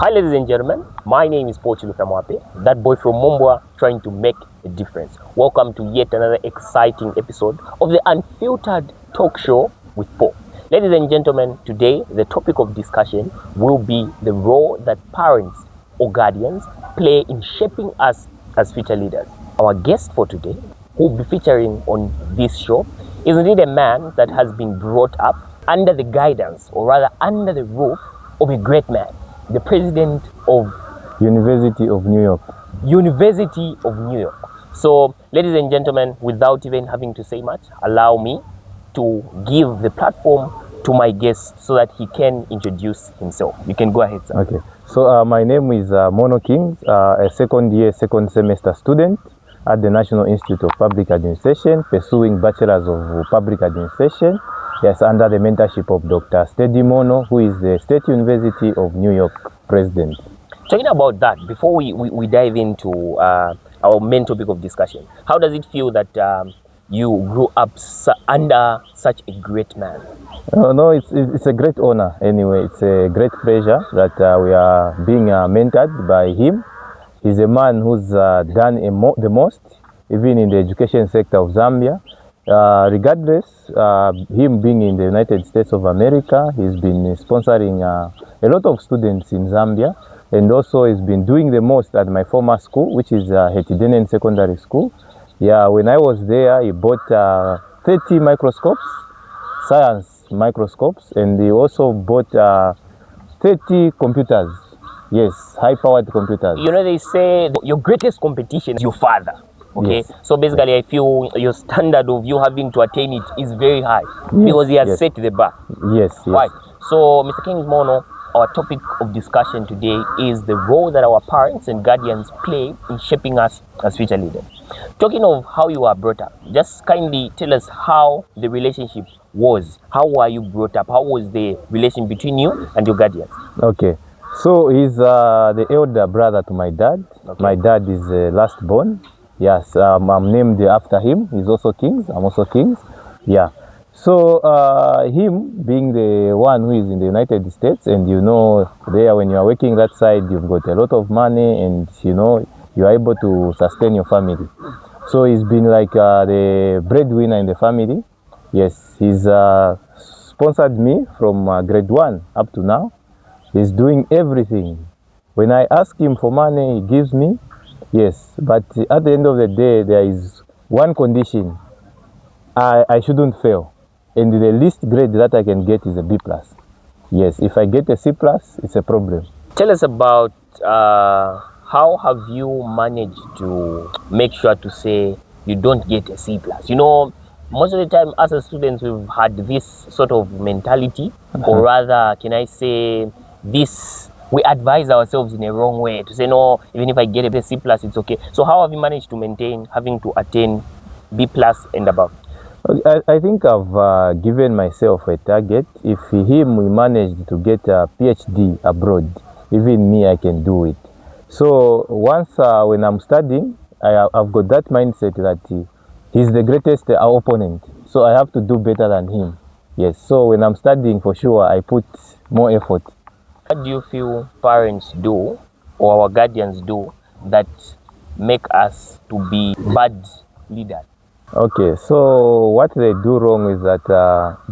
Hi ladies and gentlemen, my name is Pochilu Tamwape, that boy from Mombwa trying to make a difference. Welcome to yet another exciting episode of the Unfiltered talk show with Paul. Ladies and gentlemen, today the topic of discussion will be the role that parents or guardians play in shaping us as future leaders. Our guest for today, who will be featuring on this show, is indeed a man that has been brought up under the guidance, or rather under the roof of a great man, the president of University of New York. University of New York. So, ladies and gentlemen, without even having to say much, allow me to give the platform to my guest so that he can introduce himself. You can go ahead, sir. Okay. So my name is Mono Kings, a second semester student at the National Institute of Public Administration, pursuing Bachelor's of Public Administration. Yes, under the mentorship of Dr. Steady Mono, who is the State University of New York president. Talking about that, before we dive into our main topic of discussion, how does it feel that you grew up under such a great man? No, it's a great honor anyway. It's a great pleasure that we are being mentored by him. He's a man who's done the most, even in the education sector of Zambia. Regardless, him being in the United States of America, he's been sponsoring a lot of students in Zambia, and also he's been doing the most at my former school, which is Hetidenen Secondary School. Yeah, when I was there, he bought 30 microscopes, science microscopes, and he also bought 30 computers. Yes, high-powered computers. You know, they say your greatest competition is your father. Okay, yes. So basically, I feel your standard of you having to attain it is very high, because he has set the bar. Yes. Right. So, Mr. Kings Mono, our topic of discussion today is the role that our parents and guardians play in shaping us as future leaders. Talking of how you are brought up, just kindly tell us how the relationship was. How were you brought up? How was the relation between you and your guardians? Okay. So he's the elder brother to my dad. Okay. My dad is last born. Yes, I'm named after him. He's also Kings. I'm also Kings. Yeah. So him being the one who is in the United States, and you know, there when you are working that side, you've got a lot of money, and you know, you are able to sustain your family. So he's been like the breadwinner in the family. Yes, he's sponsored me from grade 1 up to now. He's doing everything. When I ask him for money, he gives me. Yes, but at the end of the day, there is one condition. I shouldn't fail. And the least grade that I can get is a B+. Yes, if I get a C+, it's a problem. Tell us about how have you managed to make sure to say you don't get a C+. You know, most of the time as a student, we've had this sort of mentality, or rather, can I say, we advise ourselves in a wrong way to say, no, even if I get a C+, it's okay. So how have you managed to maintain having to attain B+ and above? I think I've given myself a target. If we managed to get a PhD abroad, even me, I can do it. So once when I'm studying, I've got that mindset that he's the greatest opponent. So I have to do better than him. Yes, so when I'm studying, for sure, I put more effort. What do you feel parents do or our guardians do that make us to be bad leaders? Okay, so what they do wrong is that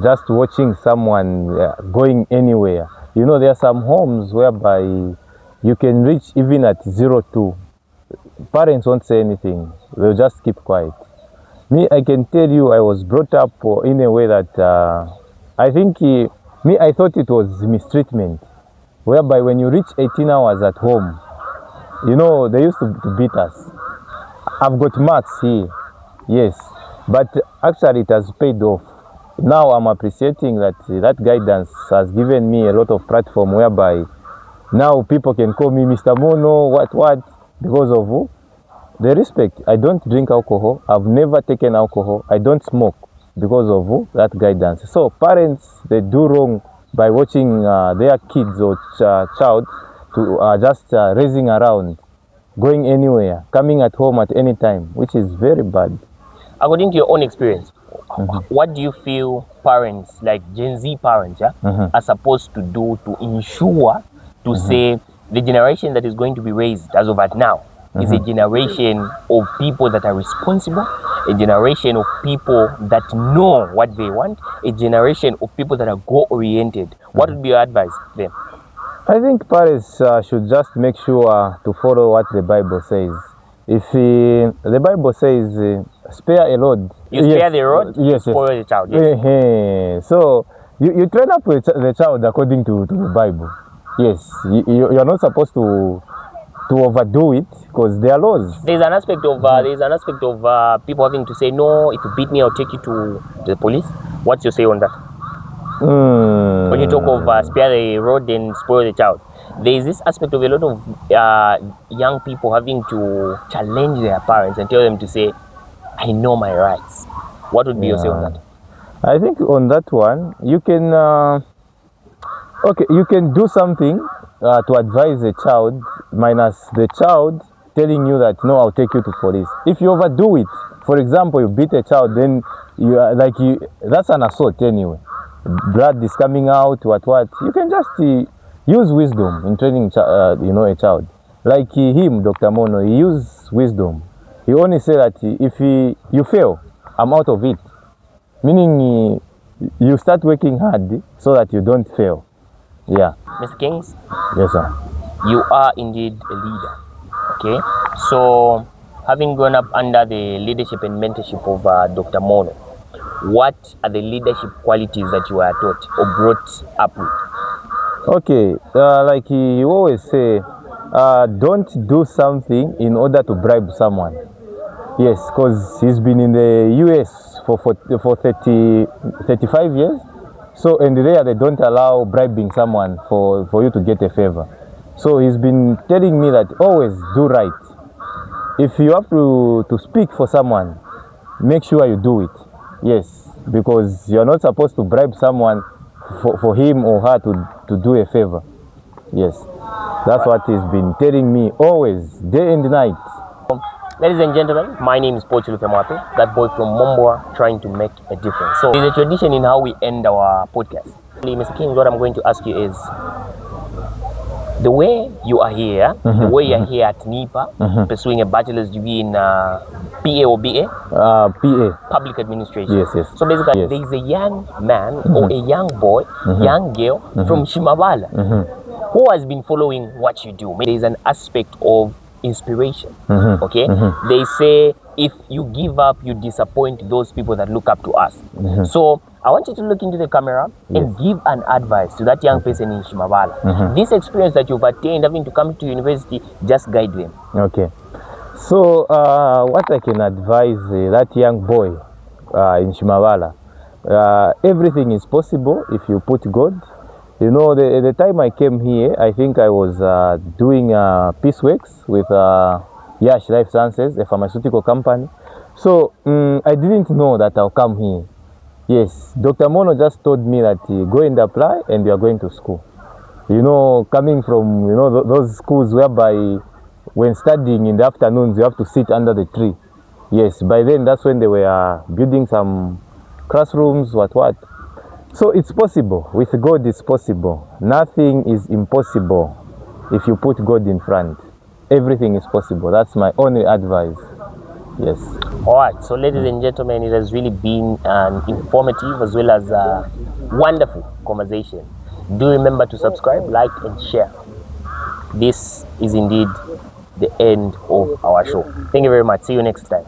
just watching someone going anywhere. You know, there are some homes whereby you can reach even at 02. Parents won't say anything. They'll just keep quiet. Me, I can tell you, I was brought up in a way that I think I thought it was mistreatment. Whereby when you reach 18 hours at home, you know, they used to beat us. I've got marks here, yes, but actually it has paid off. Now I'm appreciating that guidance has given me a lot of platform whereby now people can call me Mr. Mono, what, because of the respect. I don't drink alcohol. I've never taken alcohol. I don't smoke because of that guidance. So parents, they do wrong by watching their kids or child to just racing around, going anywhere, coming at home at any time, which is very bad. According to your own experience, what do you feel parents, like Gen Z parents, are supposed to do to ensure to say the generation that is going to be raised as of at now is a generation of people that are responsible, a generation of people that know what they want, a generation of people that are goal-oriented. What would be your advice then? I think parents should just make sure to follow what the Bible says. If the Bible says, spare a rod. You spare the rod, yes, spoil the child. Yes. So you train up the child according to the Bible. Yes, you are not supposed to overdo it because there are laws. There's an aspect of people having to say, no, if you beat me, I'll take you to the police. What's your say on that? When you talk of spare the rod and spoil the child, there is this aspect of a lot of young people having to challenge their parents and tell them to say, I know my rights. What would be your say on that? I think on that one, you can you can do something to advise the child, minus the child telling you that no, I'll take you to police. If you overdo it, for example, you beat a child, then you are that's an assault anyway. Blood is coming out, what you can just use wisdom in training a child. Like him, Dr. Mono, he used wisdom. He only said that if you fail, I'm out of it. Meaning you start working hard so that you don't fail. Yeah. Mr. Kings? Yes, sir. You are indeed a leader. Okay? So, having grown up under the leadership and mentorship of Dr. Mono, what are the leadership qualities that you are taught or brought up with? Okay, like he always say, don't do something in order to bribe someone. Yes, because he's been in the US for 35 years. So, and there they don't allow bribing someone for you to get a favor. So he's been telling me that always do right. If you have to speak for someone, make sure you do it. Yes, because you're not supposed to bribe someone for him or her to do a favor. Yes, that's what he's been telling me always, day and night. Ladies and gentlemen, my name is Pochulu Femwape, that boy from Mombwa trying to make a difference. So there's a tradition in how we end our podcast. Mr. King, what I'm going to ask you is, the way you are here, the way you're here at NIPA, pursuing a bachelor's degree in PA or BA? PA. Public administration. Yes, yes. So basically, yes. there is a young man or a young boy, young girl from Shimabala who has been following what you do. There is an aspect of inspiration. Okay? They say, if you give up, you disappoint those people that look up to us. So I want you to look into the camera and give an advice to that young person in Shimabala. This experience that you've attained, having to come to university, just guide them. Okay. So what I can advise that young boy in Shimabala, everything is possible if you put God. You know, the time I came here, I think I was doing peace works with Yash Life Sciences, a pharmaceutical company. So I didn't know that I'll come here. Yes, Dr. Mono just told me that go and apply and you are going to school. You know, coming from, those schools whereby when studying in the afternoons, you have to sit under the tree. Yes, by then that's when they were building some classrooms, what. So it's possible. With God, it's possible. Nothing is impossible if you put God in front. Everything is possible. That's my only advice. Yes. All right. So, ladies and gentlemen, it has really been an informative as well as a wonderful conversation. Do remember to subscribe, like, and share. This is indeed the end of our show. Thank you very much. See you next time.